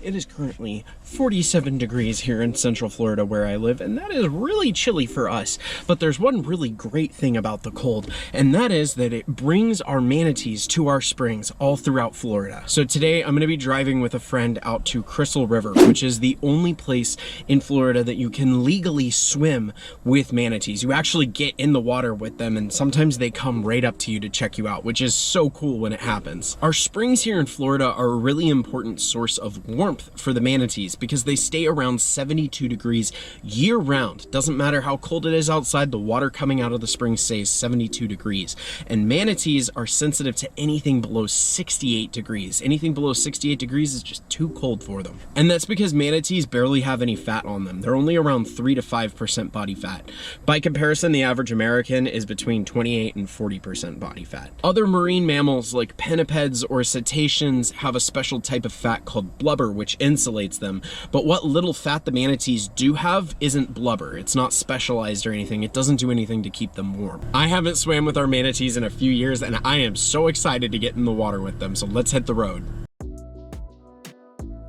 It is currently 47 degrees here in Central Florida where I live, and that is really chilly for us. But there's one really great thing about the cold, and that is that it brings our manatees to our springs all throughout Florida. So today I'm going to be driving with a friend out to Crystal River, which is the only place in Florida that you can legally swim with manatees. You actually get in the water with them, and sometimes they come right up to you to check you out, which is so cool when it happens. Our springs here in Florida are a really important source of warmth for the manatees because they stay around 72 degrees year round. Doesn't matter how cold it is outside, the water coming out of the spring stays 72 degrees. And manatees are sensitive to anything below 68 degrees. Anything below 68 degrees is just too cold for them. And that's because manatees barely have any fat on them. They're only around 3 to 5% body fat. By comparison, the average American is between 28 and 40% body fat. Other marine mammals like pinnipeds or cetaceans have a special type of fat called blubber, which insulates them. But what little fat the manatees do have isn't blubber. It's not specialized or anything. It doesn't do anything to keep them warm. I haven't swam with our manatees in a few years, and I am so excited to get in the water with them, so let's hit the road.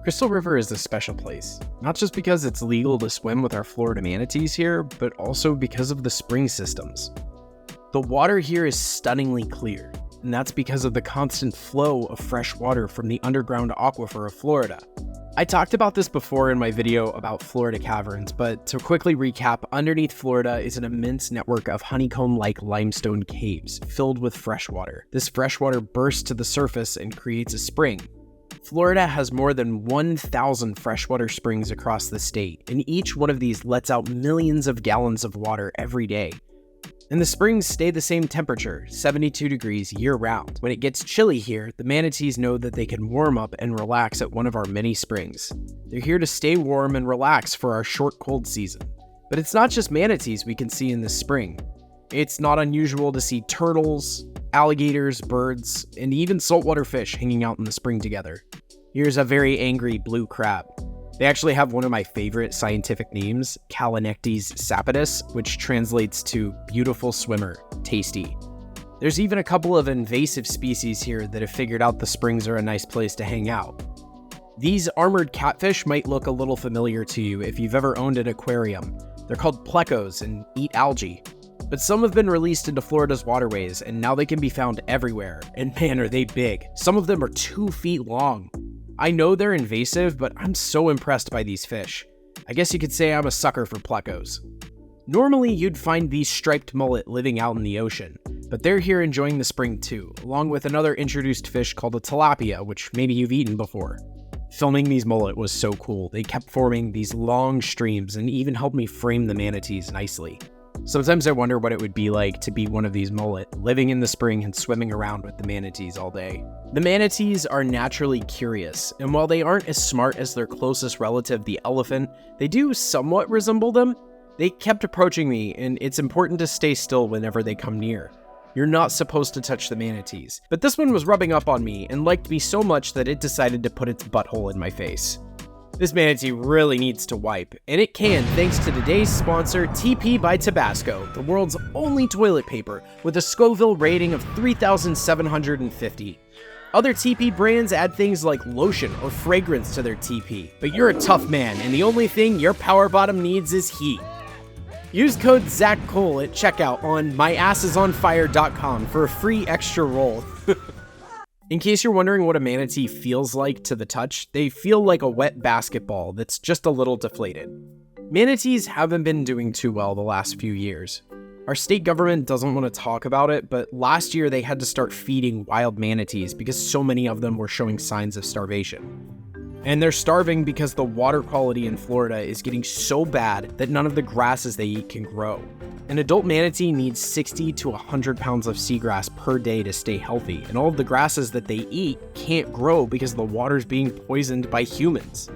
Crystal River is a special place, not just because it's legal to swim with our Florida manatees here, but also because of the spring systems. The water here is stunningly clear, and that's because of the constant flow of fresh water from the underground aquifer of Florida. I talked about this before in my video about Florida caverns, but to quickly recap, underneath Florida is an immense network of honeycomb-like limestone caves filled with fresh water. This fresh water bursts to the surface and creates a spring. Florida has more than 1,000 freshwater springs across the state, and each one of these lets out millions of gallons of water every day. And the springs stay the same temperature, 72 degrees year-round. When it gets chilly here, the manatees know that they can warm up and relax at one of our many springs. They're here to stay warm and relax for our short cold season. But it's not just manatees we can see in this spring. It's not unusual to see turtles, alligators, birds, and even saltwater fish hanging out in the spring together. Here's a very angry blue crab. They actually have one of my favorite scientific names, Calanectes sapidus, which translates to beautiful swimmer, tasty. There's even a couple of invasive species here that have figured out the springs are a nice place to hang out. These armored catfish might look a little familiar to you if you've ever owned an aquarium. They're called plecos and eat algae. But some have been released into Florida's waterways, and now they can be found everywhere. And man, are they big. Some of them are 2 feet long. I know they're invasive, but I'm so impressed by these fish. I guess you could say I'm a sucker for plecos. Normally, you'd find these striped mullet living out in the ocean, but they're here enjoying the spring too, along with another introduced fish called a tilapia, which maybe you've eaten before. Filming these mullet was so cool. They kept forming these long streams and even helped me frame the manatees nicely. Sometimes I wonder what it would be like to be one of these mullet, living in the spring and swimming around with the manatees all day. The manatees are naturally curious, and while they aren't as smart as their closest relative, the elephant, they do somewhat resemble them. They kept approaching me, and it's important to stay still whenever they come near. You're not supposed to touch the manatees, but this one was rubbing up on me and liked me so much that it decided to put its butthole in my face. This manatee really needs to wipe, and it can thanks to today's sponsor, TP by Tabasco, the world's only toilet paper with a Scoville rating of 3,750. Other TP brands add things like lotion or fragrance to their TP, but you're a tough man, and the only thing your power bottom needs is heat. Use code Zak Cole at checkout on myAssIsOnFire.com for a free extra roll. In case you're wondering what a manatee feels like to the touch, they feel like a wet basketball that's just a little deflated. Manatees haven't been doing too well the last few years. Our state government doesn't want to talk about it, but last year they had to start feeding wild manatees because so many of them were showing signs of starvation. And they're starving because the water quality in Florida is getting so bad that none of the grasses they eat can grow. An adult manatee needs 60 to 100 pounds of seagrass per day to stay healthy, and all of the grasses that they eat can't grow because the water's being poisoned by humans.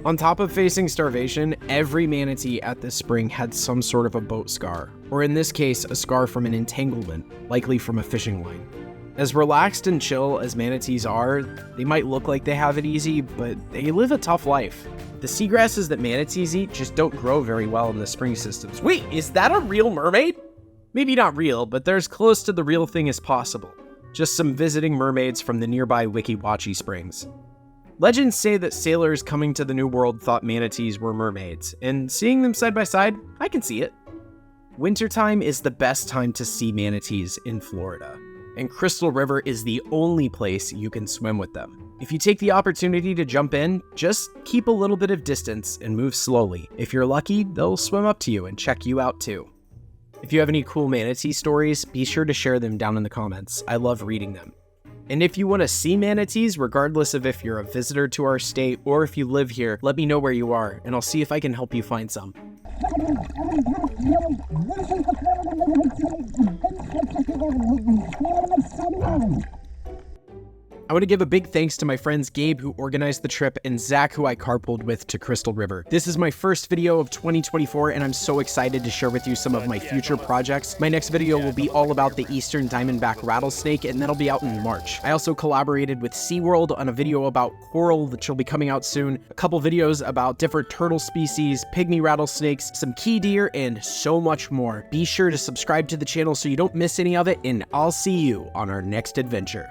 On top of facing starvation, every manatee at this spring had some sort of a boat scar, or in this case, a scar from an entanglement, likely from a fishing line. As relaxed and chill as manatees are, they might look like they have it easy, but they live a tough life. The seagrasses that manatees eat just don't grow very well in the spring systems. Wait, is that a real mermaid? Maybe not real, but they're as close to the real thing as possible. Just some visiting mermaids from the nearby Wikiwachi Springs. Legends say that sailors coming to the New World thought manatees were mermaids, and seeing them side by side, I can see it. Wintertime is the best time to see manatees in Florida, and Crystal River is the only place you can swim with them. If you take the opportunity to jump in, just keep a little bit of distance and move slowly. If you're lucky, they'll swim up to you and check you out too. If you have any cool manatee stories, be sure to share them down in the comments. I love reading them. And if you want to see manatees, regardless of if you're a visitor to our state or if you live here, let me know where you are, and I'll see if I can help you find some. I want to give a big thanks to my friends Gabe, who organized the trip, and Zach, who I carpooled with to Crystal River. This is my first video of 2024, and I'm so excited to share with you some of my future projects. My next video will be all about the Eastern Diamondback rattlesnake, and that'll be out in March. I also collaborated with SeaWorld on a video about coral, which will be coming out soon, a couple videos about different turtle species, pygmy rattlesnakes, some key deer, and so much more. Be sure to subscribe to the channel so you don't miss any of it, and I'll see you on our next adventure.